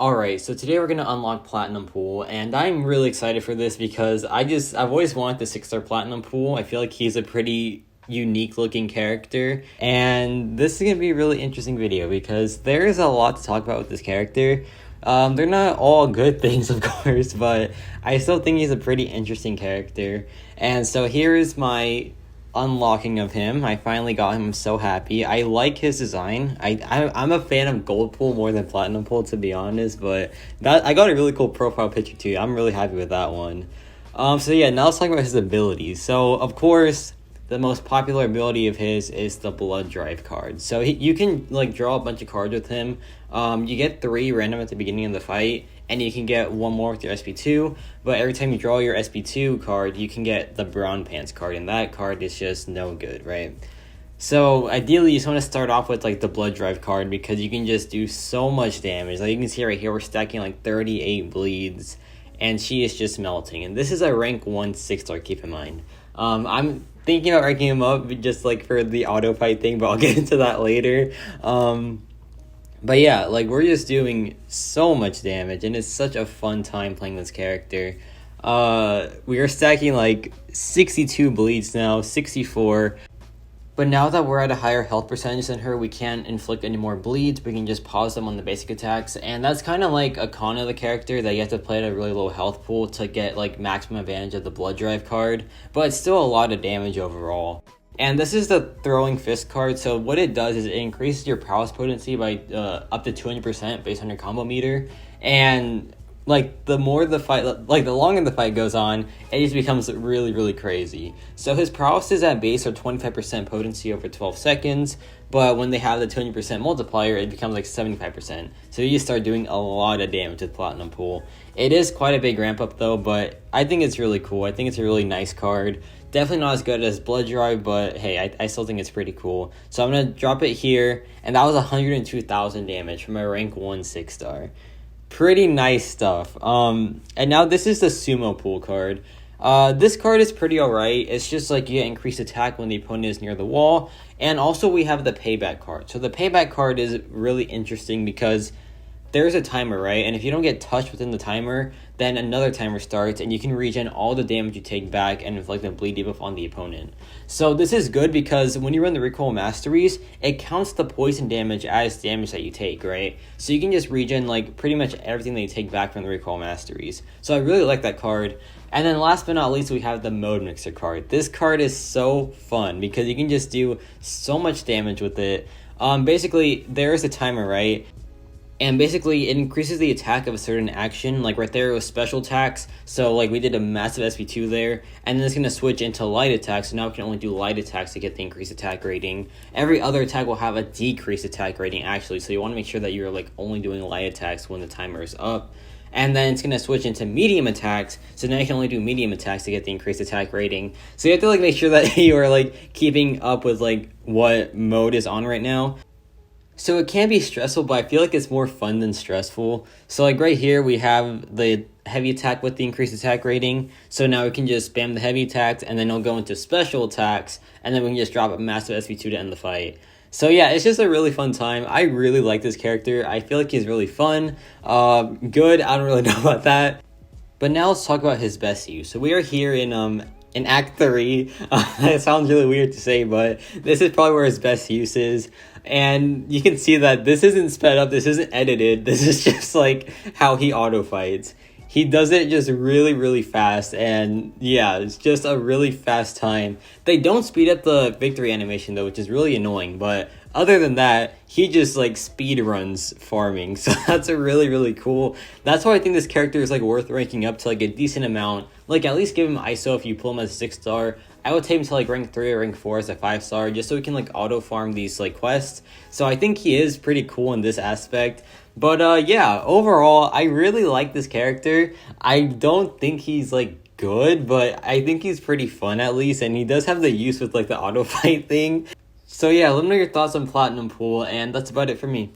Alright, so today we're gonna unlock Platinumpool, and I'm really excited for this because I've always wanted the 6-star Platinumpool. I feel like he's a pretty unique looking character, and this is gonna be a really interesting video because there is a lot to talk about with this character. They're not all good things, of course, but I still think he's a pretty interesting character. And so here is my unlocking of him. I finally got him. I'm so happy. I like his design. I'm a fan of gold pool more than platinum pool, to be honest, but that I got a really cool profile picture too. I'm really happy with that one. So yeah, now let's talk about his abilities. So of course, the most popular ability of his is the blood drive card. So you can like draw a bunch of cards with him. You get 3 random at the beginning of the fight, and you can get 1 more with your SP2, but every time you draw your SP2 card, you can get the brown pants card, and that card is just no good, right? So ideally, you just want to start off with like the blood drive card because you can just do so much damage. Like you can see right here, we're stacking like 38 bleeds, and she is just melting. And this is a rank 1 6-star, keep in mind. I'm thinking about ranking him up just like for the auto fight thing, but I'll get into that later. But yeah, like we're just doing so much damage, and it's such a fun time playing this character. We are stacking like 62 bleeds now, 64. But now that we're at a higher health percentage than her, we can't inflict any more bleeds. We can just pause them on the basic attacks. And that's kind of like a con of the character, that you have to play at a really low health pool to get like maximum advantage of the blood drive card. But it's still a lot of damage overall. And this is the throwing fist card. So what it does is it increases your prowess potency by up to 200% based on your combo meter. And like the more the fight, like the longer the fight goes on, it just becomes really, really crazy. So his prowess is at base or 25% potency over 12 seconds. But when they have the 200% multiplier, it becomes like 75%. So you start doing a lot of damage with Platinum Pool. It is quite a big ramp up though, but I think it's really cool. I think it's a really nice card. Definitely not as good as Blood Drive, but hey, I still think it's pretty cool. So I'm going to drop it here, and that was 102,000 damage from a rank 1 6-star. Pretty nice stuff. And now this is the Sumo Pool card. This card is pretty alright. It's just like you get increased attack when the opponent is near the wall. And also we have the Payback card. So the Payback card is really interesting because there's a timer, right? And if you don't get touched within the timer, then another timer starts, and you can regen all the damage you take back and inflict a bleed debuff on the opponent. So this is good because when you run the recoil masteries, it counts the poison damage as damage that you take, right? So you can just regen like pretty much everything that you take back from the recoil masteries. So I really like that card. And then last but not least, we have the Mode Mixer card. This card is so fun because you can just do so much damage with it. Basically, there is a timer, right? And basically, it increases the attack of a certain action. Like right there, it was special attacks. So like we did a massive SP2 there. And then it's going to switch into light attacks. So now we can only do light attacks to get the increased attack rating. Every other attack will have a decreased attack rating, actually. So you want to make sure that you're like only doing light attacks when the timer is up. And then it's going to switch into medium attacks. So now you can only do medium attacks to get the increased attack rating. So you have to like make sure that you are like keeping up with like what mode is on right now. So it can be stressful, but I feel like it's more fun than stressful. So like right here, we have the heavy attack with the increased attack rating. So now we can just spam the heavy attacks, and then it'll go into special attacks, and then we can just drop a massive SP2 to end the fight. So yeah, it's just a really fun time. I really like this character. I feel like he's really fun. Good, I don't really know about that. But now let's talk about his best use. So we are here in Act 3. It sounds really weird to say, but this is probably where his best use is. And you can see that this isn't sped up, this isn't edited, this is just like how he auto fights. He does it just really, really fast, and yeah, it's just a really fast time. They don't speed up the victory animation though, which is really annoying, but other than that, he just like speed runs farming, so that's a really, really cool. That's why I think this character is like worth ranking up to like a decent amount. Like at least give him ISO if you pull him as a 6-star. I would take him to like rank 3 or rank 4 as a 5-star, just so we can like auto farm these like quests. So I think he is pretty cool in this aspect. But yeah, overall, I really like this character. I don't think he's like good, but I think he's pretty fun at least, and he does have the use with like the auto fight thing. So yeah, let me know your thoughts on Platinum Pool, and that's about it for me.